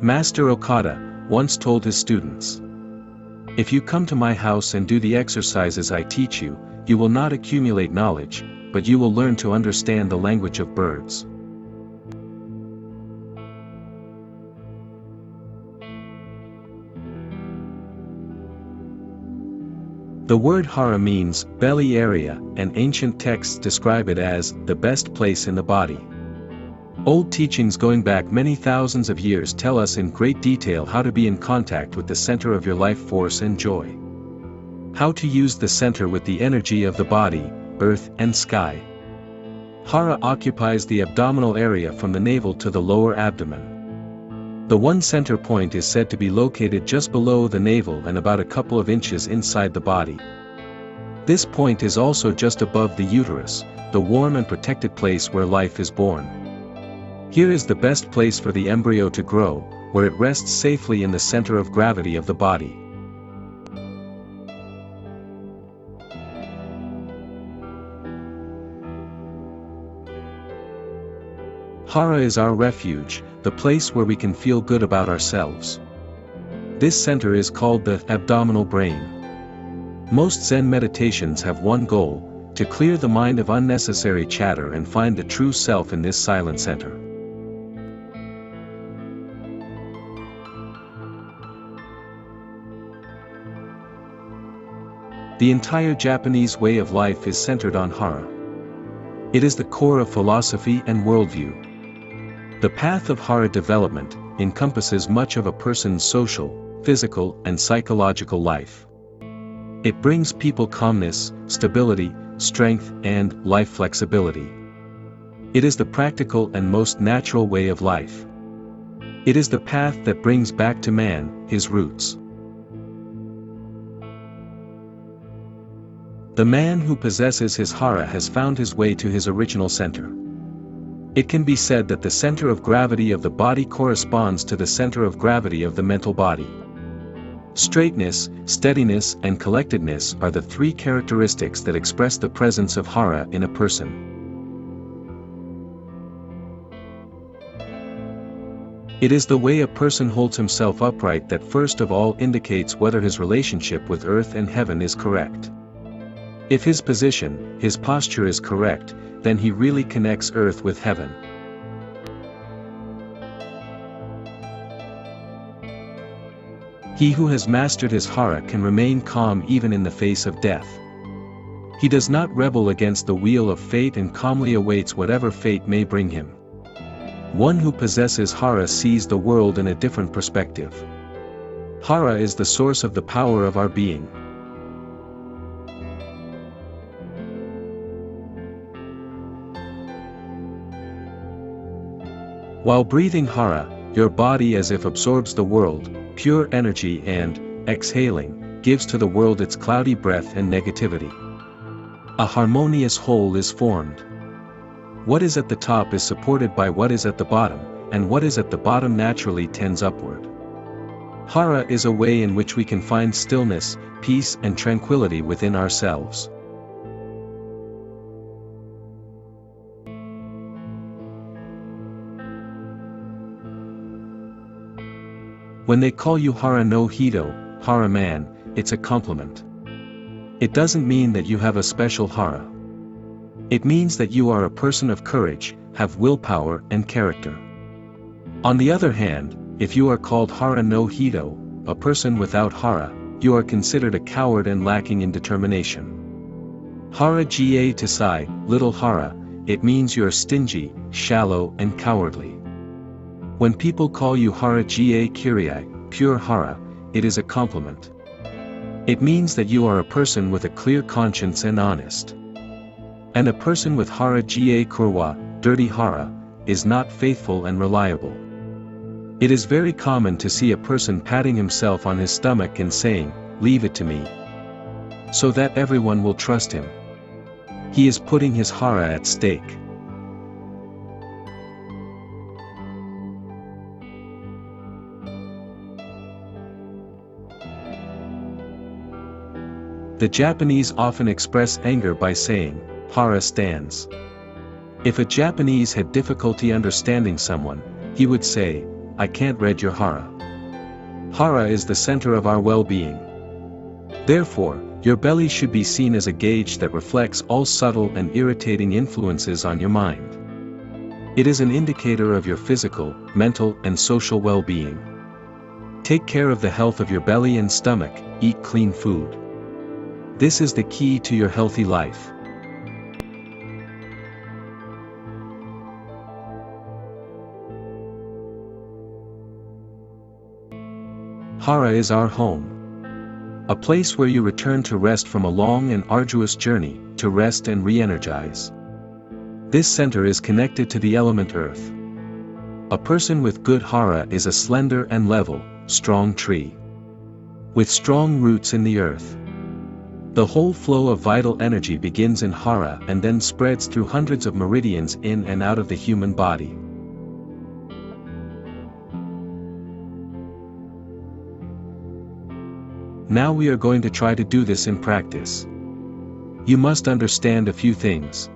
Master Okada once told his students, "If you come to my house and do the exercises I teach you, you will not accumulate knowledge, but you will learn to understand the language of birds." The word hara means belly area, and ancient texts describe it as the best place in the body. Old teachings going back many thousands of years tell us in great detail how to be in contact with the center of your life force and joy. How to use the center with the energy of the body, earth and sky. Hara occupies the abdominal area from the navel to the lower abdomen. The one center point is said to be located just below the navel and about a couple of inches inside the body. This point is also just above the uterus, the warm and protected place where life is born. Here is the best place for the embryo to grow, where it rests safely in the center of gravity of the body. Hara is our refuge, the place where we can feel good about ourselves. This center is called the abdominal brain. Most Zen meditations have one goal: to clear the mind of unnecessary chatter and find the true self in this silent center. The entire Japanese way of life is centered on hara. It is the core of philosophy and worldview. The path of hara development encompasses much of a person's social, physical, and psychological life. It brings people calmness, stability, strength, and life flexibility. It is the practical and most natural way of life. It is the path that brings back to man his roots. The man who possesses his hara has found his way to his original center. It can be said that the center of gravity of the body corresponds to the center of gravity of the mental body. Straightness, steadiness, and collectedness are the three characteristics that express the presence of hara in a person. It is the way a person holds himself upright that first of all indicates whether his relationship with earth and heaven is correct. If his position, his posture is correct, then he really connects earth with heaven. He who has mastered his hara can remain calm even in the face of death. He does not rebel against the wheel of fate and calmly awaits whatever fate may bring him. One who possesses hara sees the world in a different perspective. Hara is the source of the power of our being. While breathing hara, your body as if absorbs the world, pure energy, and, exhaling, gives to the world its cloudy breath and negativity. A harmonious whole is formed. What is at the top is supported by what is at the bottom, and what is at the bottom naturally tends upward. Hara is a way in which we can find stillness, peace, and tranquility within ourselves. When they call you hara no hito, hara man, it's a compliment. It doesn't mean that you have a special hara. It means that you are a person of courage, have willpower and character. On the other hand, if you are called hara no hito, a person without hara, you are considered a coward and lacking in determination. Hara ga tasai, little hara, it means you're stingy, shallow, and cowardly. When people call you hara ga kirai, pure hara, it is a compliment. It means that you are a person with a clear conscience and honest. And a person with hara ga kurwa, dirty hara, is not faithful and reliable. It is very common to see a person patting himself on his stomach and saying, "Leave it to me," so that everyone will trust him. He is putting his hara at stake. The Japanese often express anger by saying, "Hara stands." If a Japanese had difficulty understanding someone, he would say, I can't read your Hara. Hara is the center of our well-being. Therefore, your belly should be seen as a gauge that reflects all subtle and irritating influences on your mind. It is an indicator of your physical, mental, and social well-being. Take care of the health of your belly and stomach, eat clean food. This is the key to your healthy life. Hara is our home. A place where you return to rest from a long and arduous journey, to rest and re-energize. This center is connected to the element earth. A person with good Hara is a slender and level, strong tree, with strong roots in the earth. The whole flow of vital energy begins in Hara and then spreads through hundreds of meridians in and out of the human body. Now we are going to try to do this in practice. You must understand a few things.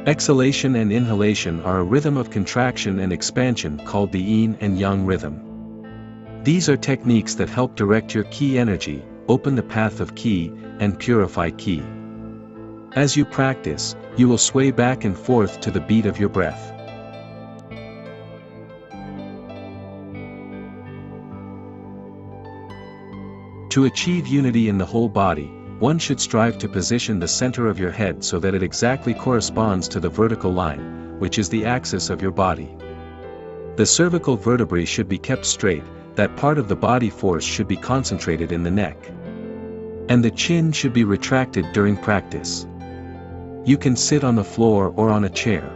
Exhalation and inhalation are a rhythm of contraction and expansion called the yin and yang rhythm. These are techniques that help direct your ki energy, open the path of ki, and purify ki. As you practice, you will sway back and forth to the beat of your breath. To achieve unity in the whole body, one should strive to position the center of your head so that it exactly corresponds to the vertical line, which is the axis of your body. The cervical vertebrae should be kept straight, that part of the body force should be concentrated in the neck. And the chin should be retracted during practice. You can sit on the floor or on a chair.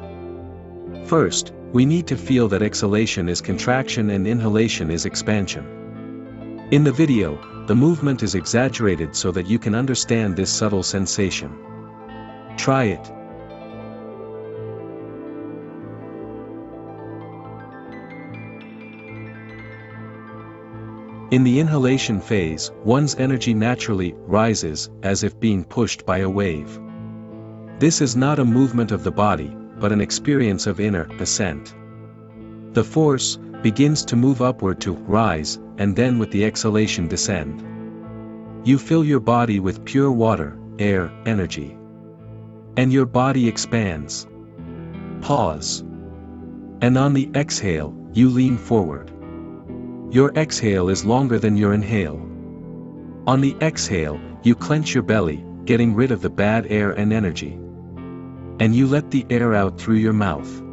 First, we need to feel that exhalation is contraction and inhalation is expansion. In the video, the movement is exaggerated so that you can understand this subtle sensation. Try it. In the inhalation phase, one's energy naturally rises, as if being pushed by a wave. This is not a movement of the body, but an experience of inner ascent. The force begins to move upward to rise, and then with the exhalation descend. You fill your body with pure water, air, energy. And your body expands. Pause. And on the exhale, you lean forward. Your exhale is longer than your inhale. On the exhale, you clench your belly, getting rid of the bad air and energy. And you let the air out through your mouth.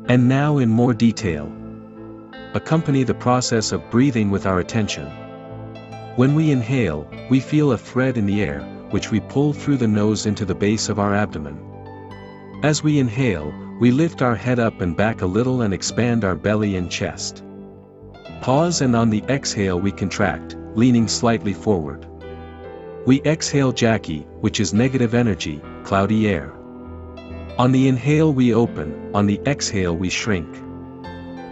And now in more detail. Accompany the process of breathing with our attention. When we inhale, we feel a thread in the air, which we pull through the nose into the base of our abdomen. As we inhale, we lift our head up and back a little and expand our belly and chest. Pause, and on the exhale we contract, leaning slightly forward. We exhale Jackie, which is negative energy, cloudy air. On the inhale we open, on the exhale we shrink.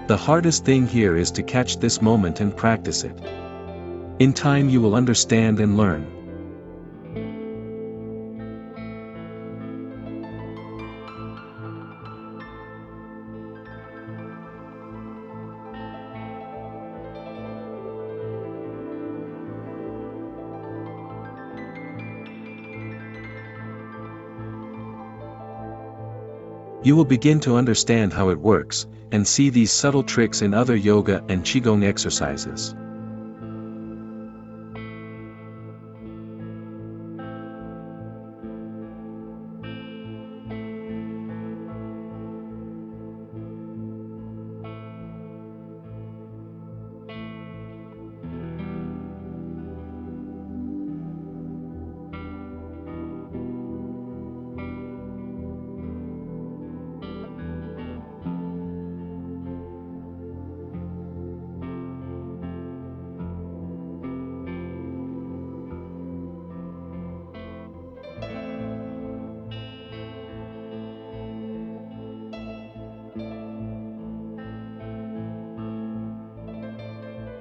The hardest thing here is to catch this moment and practice it. In time you will understand and learn. You will begin to understand how it works, and see these subtle tricks in other yoga and qigong exercises.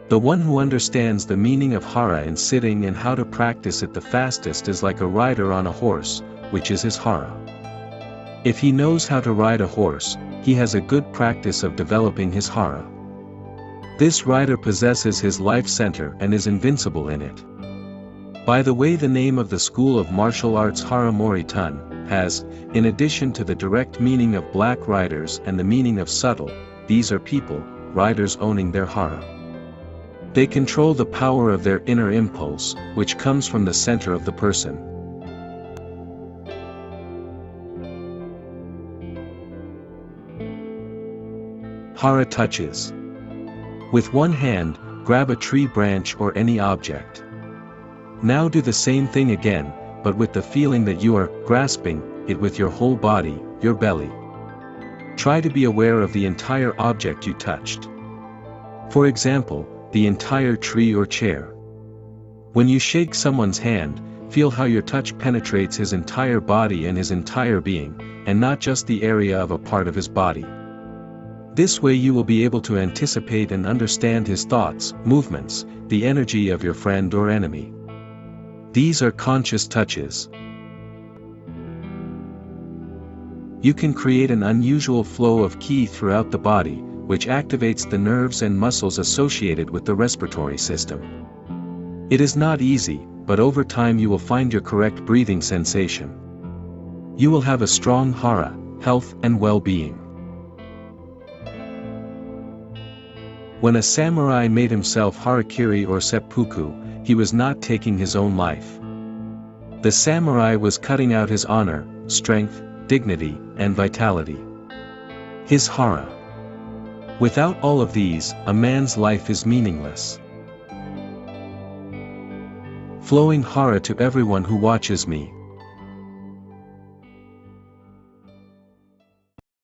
The one who understands the meaning of hara in sitting and how to practice it the fastest is like a rider on a horse, which is his hara. If he knows how to ride a horse, he has a good practice of developing his hara. This rider possesses his life center and is invincible in it. By the way, the name of the school of martial arts Hara Mori Tun has, in addition to the direct meaning of black riders and the meaning of subtle, these are people, riders owning their hara. They control the power of their inner impulse, which comes from the center of the person. Hara touches. With one hand, grab a tree branch or any object. Now do the same thing again, but with the feeling that you are grasping it with your whole body, your belly. Try to be aware of the entire object you touched. For example, the entire tree or chair. When you shake someone's hand, feel how your touch penetrates his entire body and his entire being, and not just the area of a part of his body. This way you will be able to anticipate and understand his thoughts, movements, the energy of your friend or enemy. These are conscious touches. You can create an unusual flow of ki throughout the body, which activates the nerves and muscles associated with the respiratory system. It is not easy, but over time you will find your correct breathing sensation. You will have a strong hara, health and well-being. When a samurai made himself harakiri or seppuku, he was not taking his own life. The samurai was cutting out his honor, strength, dignity, and vitality. His hara. Without all of these, a man's life is meaningless. Flowing hara to everyone who watches me,